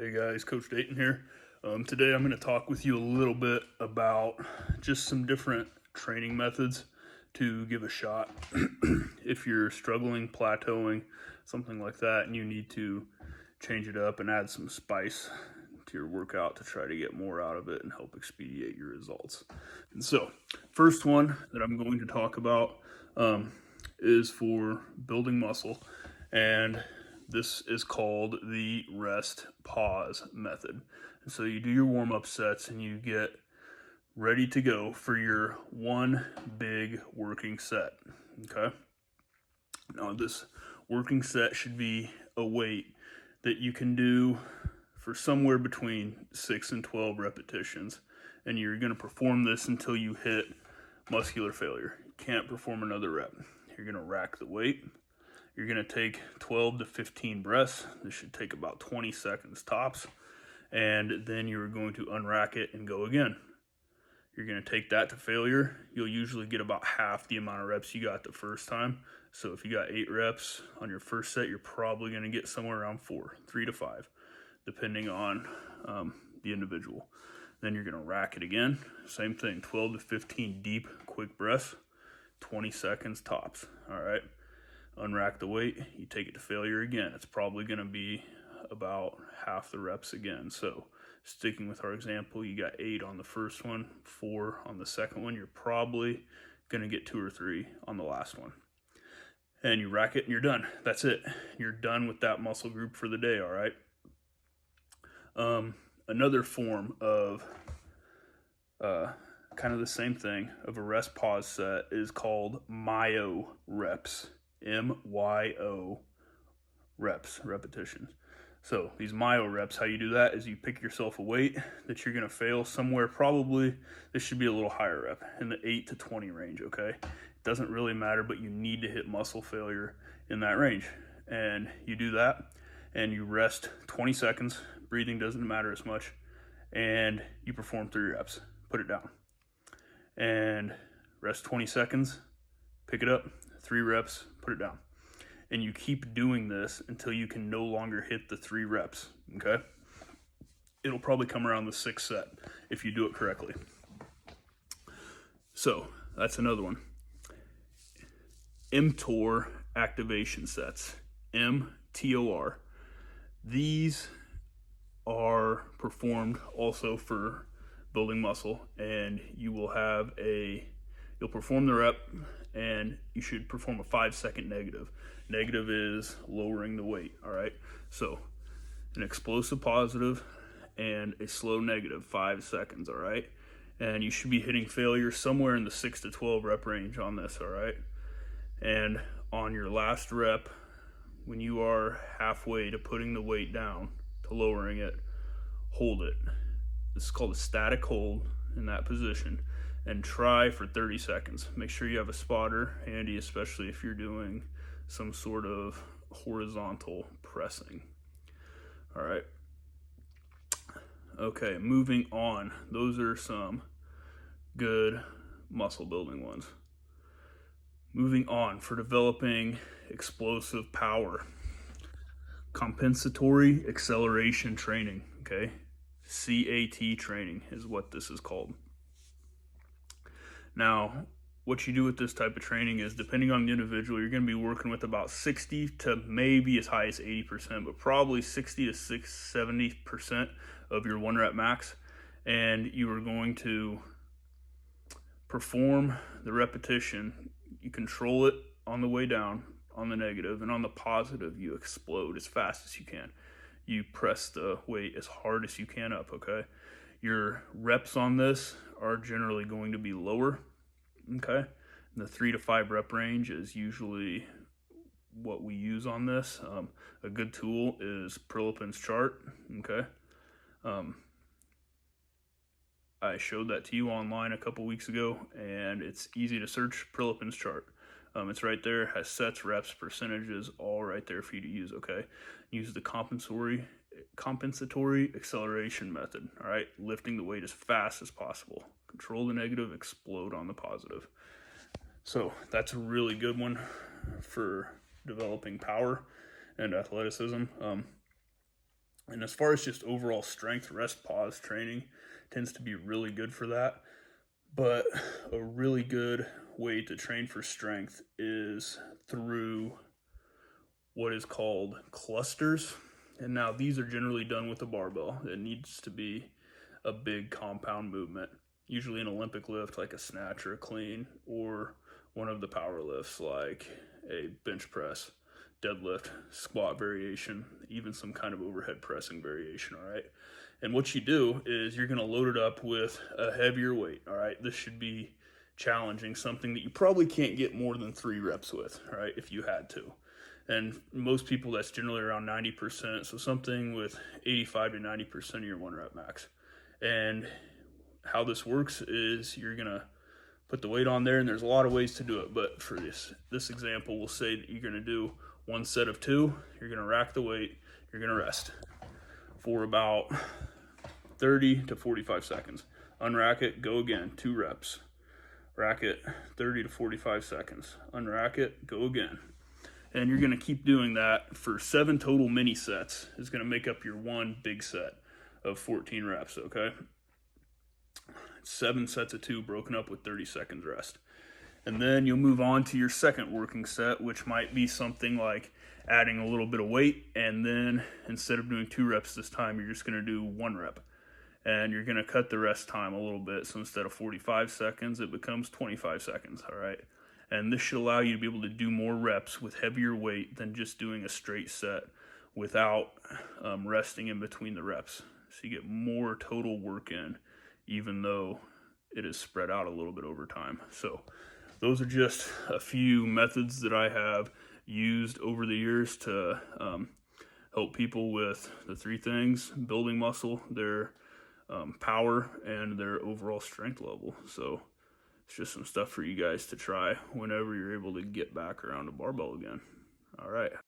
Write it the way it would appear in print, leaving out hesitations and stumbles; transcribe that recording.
Hey guys, Coach Dayton here. Today I'm going to talk with you a little bit about just some different training methods to give a shot if you're struggling, plateauing, something like that, and you need to change it up and add some spice to your workout to try to get more out of it and help expedite your results. And so, first one that I'm going to talk about is for building muscle, and this is called the rest pause method. And so you do your warm up sets and you get ready to go for your one big working set. Okay. Now, this working set should be a weight that you can do for somewhere between 6 and 12 repetitions. And you're going to perform this until you hit muscular failure. You can't perform another rep. You're going to rack the weight. You're going to take 12 to 15 breaths. This should take about 20 seconds tops. And then you're going to unrack it and go again. You're going to take that to failure. You'll usually get about half the amount of reps you got the first time. So if you got 8 reps on your first set, you're probably going to get somewhere around 3 to 5, depending on the individual. Then you're going to rack it again. Same thing, 12 to 15 deep, quick breaths, 20 seconds tops. All right. Unrack the weight, you take it to failure again. It's probably going to be about half the reps again. So sticking with our example, you got 8 on the first one, 4 on the second one. You're probably going to get 2 or 3 on the last one. And you rack it and you're done. That's it. You're done with that muscle group for the day, all right? Another form of kind of the same thing of a rest pause set is called myo reps. MYO reps, repetitions. So these myo reps, how you do that is you pick yourself a weight that you're going to fail somewhere, probably this should be a little higher rep in the 8 to 20 range, okay? It doesn't really matter, but you need to hit muscle failure in that range. And you do that and you rest 20 seconds, breathing doesn't matter as much, and you perform 3 reps, put it down. And rest 20 seconds, pick it up, 3 reps, put it down. And you keep doing this until you can no longer hit the 3 reps, okay? It'll probably come around the 6th set if you do it correctly. So that's another one. mTOR activation sets, MTOR. These are performed also for building muscle, and you'll perform the rep and you should perform a 5-second negative. Negative is lowering the weight, all right? So an explosive positive and a slow negative, 5 seconds, all right? And you should be hitting failure somewhere in the 6 to 12 rep range on this, all right? And on your last rep, when you are halfway to putting the weight down, to lowering it, hold it. This is called a static hold in that position. And try for 30 seconds. Make sure you have a spotter handy, especially if you're doing some sort of horizontal pressing. All right. Okay, moving on. Those are some good muscle building ones. Moving on for developing explosive power. Compensatory acceleration training, okay? CAT training is what this is called. Now, what you do with this type of training is, depending on the individual, you're going to be working with about 60 to maybe as high as 80%, but probably 60 to 70% of your 1 rep max. And you are going to perform the repetition. You control it on the way down, on the negative, and on the positive, you explode as fast as you can. You press the weight as hard as you can up, okay? Your reps on this are generally going to be lower, okay? And the 3 to 5 rep range is usually what we use on this. A good tool is Prilipin's chart, okay? I showed that to you online a couple weeks ago, and it's easy to search Prilipin's chart. It's right there, has sets, reps, percentages, all right there for you to use, okay? Use the compensatory acceleration method, all right? Lifting the weight as fast as possible. Control the negative, explode on the positive. So that's a really good one for developing power and athleticism. And as far as just overall strength, rest pause training tends to be really good for that. But a really good way to train for strength is through what is called clusters. And now these are generally done with a barbell. It needs to be a big compound movement, usually an Olympic lift like a snatch or a clean, or one of the power lifts like a bench press, deadlift, squat variation, even some kind of overhead pressing variation, all right? And what you do is you're gonna load it up with a heavier weight, all right? This should be challenging, something that you probably can't get more than 3 reps with, all right, if you had to. And most people, that's generally around 90%, so something with 85 to 90% of your 1 rep max. And how this works is you're gonna put the weight on there, and there's a lot of ways to do it, but for this example, we'll say that you're gonna do 1 set of 2, you're gonna rack the weight, you're gonna rest for about 30 to 45 seconds. Unrack it, go again, 2 reps. Rack it, 30 to 45 seconds. Unrack it, go again. And you're gonna keep doing that for 7 total mini sets. Is gonna make up your 1 big set of 14 reps, okay? 7 sets of 2 broken up with 30 seconds rest. And then you'll move on to your second working set, which might be something like adding a little bit of weight, and then instead of doing 2 reps this time, you're just gonna do 1 rep. And you're gonna cut the rest time a little bit, so instead of 45 seconds, it becomes 25 seconds, all right? And this should allow you to be able to do more reps with heavier weight than just doing a straight set without resting in between the reps. So you get more total work in, even though it is spread out a little bit over time. So those are just a few methods that I have used over the years to help people with the 3 things: building muscle, their power, and their overall strength level. So it's just some stuff for you guys to try whenever you're able to get back around a barbell again. All right.